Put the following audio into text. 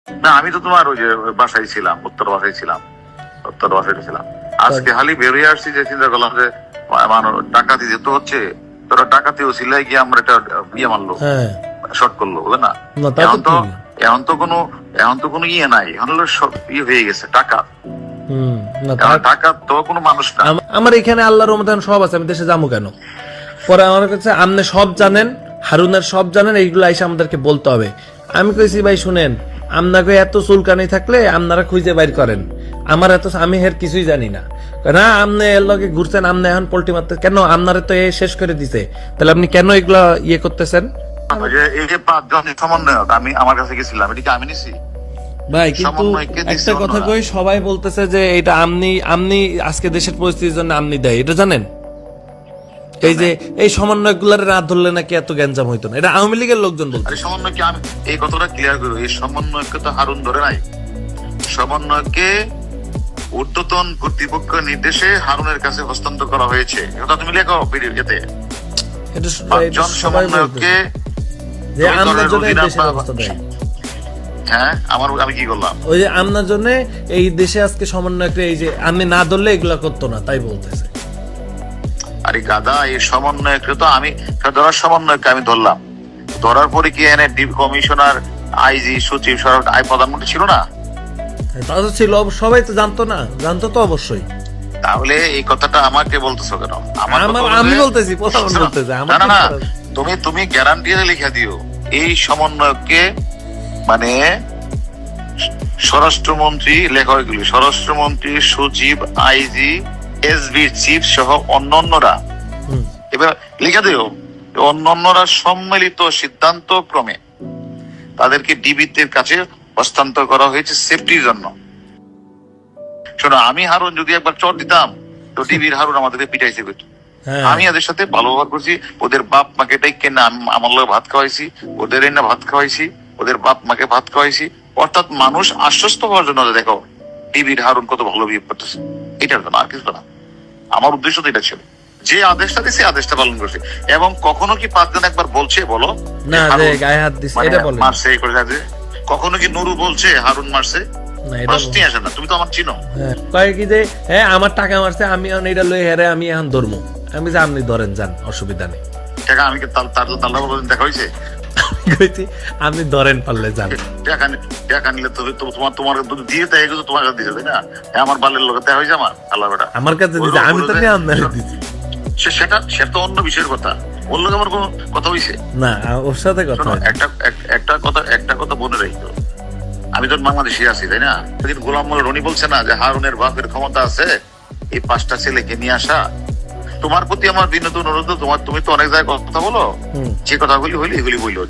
না আমি তো তোমার ওই যে বাসায় ছিলাম, উত্তর বাসায় ছিলাম। আজকে খালি বেরিয়ে আসছি যে চিন্তা করলাম যে মানুষ ডাকাতি যেহেতু হচ্ছে, তোরা ডাকাতি ওসিলাই গিয়ে আমরা একটা বিয়ে মারলো, শর্ট করলো, বুঝলে না? এখন তো কোনো ইয়ে নাই, এখন হলো সব ইয়ে হয়ে গেছে টাকা। টাকা তো কোনো মানুষ না। আমার এখানে আল্লাহর রহমতে সব আছে, আমি দেশে যাবো কেন? পরে আমার কাছে আপনি সব জানেন, হারুনের সব জানেন, এইগুলো এসে আমাদেরকে বলতে হবে। আমি কইছি ভাই শুনেন, আপনাকে এত চুলকানি থাকলে আপনারা খুঁজে বাইর করেন, আমার এত আমি এর কিছুই জানি না। না আপনি এর লগে ঘুরছেন, আপনি এখন পোল্টি মারতে কেন? আপনারা তো এ শেষ করে দিতে, তাহলে আপনি কেন এগুলা ইয়ে করতেছেন? এই যে 5 জন সমন্বয়ক আমি আমার কাছে গেছিলাম, এটা কি আমি নিছি? ভাই কিন্তু একটা কথা কই, সবাই বলতেছে যে এটা আমনি আজকে দেশের পরিস্থিতির জন্য আমনি দেয়, এটা জানেন? এই যে এই সমন্বয়ক গুলার রাত ধরলে নাকি এত গ্যাঞ্জাম হইতো না, এটা আওয়ামী লীগের লোকজন বলছে। আরে সমন্বয়কে আমি এই কথাটা ক্লিয়ার করব, এই সমন্বয়কে তো হারুন ধরে নাই। সমন্বয়কে ঊর্ধ্বতন কর্তৃপক্ষ নির্দেশে হারুনের কাছে হস্তান্তর করা হয়েছে, এটা তুমি লেখো ভিডিওতে। এটা সমন্বয়কে যে আমনার জন্য এই দেশের অবস্থা দেয়। হ্যাঁ আমি কি করলাম? ওই যে আমনার জন্য এই দেশে আজকে সমন্বয়কে এই যে আমি না ধরলে এগুলা করতো না, তাই বলতেছে। আরে গাদা, এই সমন্বয়কে তো আমি ধরার সমন্বয়কে আমি ধরলাম, ধরার পরে কি এনে ডিপ কমিশনার, আইজি, সচিব, সরকার আই প্রধানমন্ত্রী ছিল না? তা তো ছিল, সবাই তো জানতো না? জানতো তো অবশ্যই। তাহলে এই কথাটা আমাকে বলতেছো কেন? আমি বলতেছি, প্রথম বলতেছে না তুমি গ্যারান্টি লিখে দিও এই সমন্বয়কে, মানে স্বরাষ্ট্রমন্ত্রী লেখা এগুলি, স্বরাষ্ট্রমন্ত্রী, সচিব, আইজি, এসবি চিফ সহ অন্যান্যরা, এবার লিখে দিও অন্যান্যরা সম্মিলিত সিদ্ধান্ত ক্রমে তাদেরকে ডিবির কাছে হস্তান্তর করা হয়েছে সেফটির জন্য। শোনো, আমি হারুন যদি একবার চট দিতাম তো ডিবির হারুন আমাদেরকে পিটাইছে করতো। আমি এদের সাথে ভালো ব্যবহার করছি, ওদের বাপ মাকে ডাইকে না আমার লোক ভাত খাওয়াইছি, ওদের না ভাত খাওয়াইছি, ওদের বাপ মাকে ভাত খাওয়াইছি, অর্থাৎ মানুষ আশ্বস্ত হওয়ার জন্য দেখো ডিবির হারুন কত ভালো বিহেভ করতেছে, এটার জন্য, আর কিছু না। আমার উদ্দেশ্য তো এটা ছিল, যে আদেশটা দিছে আদেশটা পালন করছে। এবং কখনো কি 5 জন একবার বলছে বলো না যে গায়ে হাত দিছে, এটা বলে মারছে এই করে যাচ্ছে? কখনো কি নুরু বলছে হারুন মারছে? আসে না, তুমি তো আমার চিনো। কয় কি যে হ্যাঁ আমার টাকা মারছে, আমি এখন এটা লই হেরে আমি এখন ধরবো। আমি যে আপনি ধরেন যান, অসুবিধা নেই। টাকা আমি কি তার দেখা হয়েছে? আপনি ধরেন পারলে যান। টাকা নিলে তোমার দিয়ে তাই তোমার কাছে দিয়েছে, তাই না? আমার বালের লোক দেখা হয়েছে, আমার আল্লাহ বেটা আমার কাছে দিয়েছে, আমি তো নিয়ে আপনাকে দিয়েছি। সেটা অন্য বিষয়ের কথা, ওর লোক আমার কোনো কথা হয়েছে না, ওর সাথে কথা। একটা কথা মনে রাখতো, আমি তো বাংলাদেশে আছি, তাই না? সেদিন গোলাম মোল্লা রনি বলছে না যে হারুনের বাপের ক্ষমতা আছে এই 5টা ছেলেকে নিয়ে আসা। তোমার প্রতি আমার বিনোদন অনুরোধ, তুমি তো অনেক জায়গায় কথা বলো, যে কথাগুলি হইলে এগুলি বললো।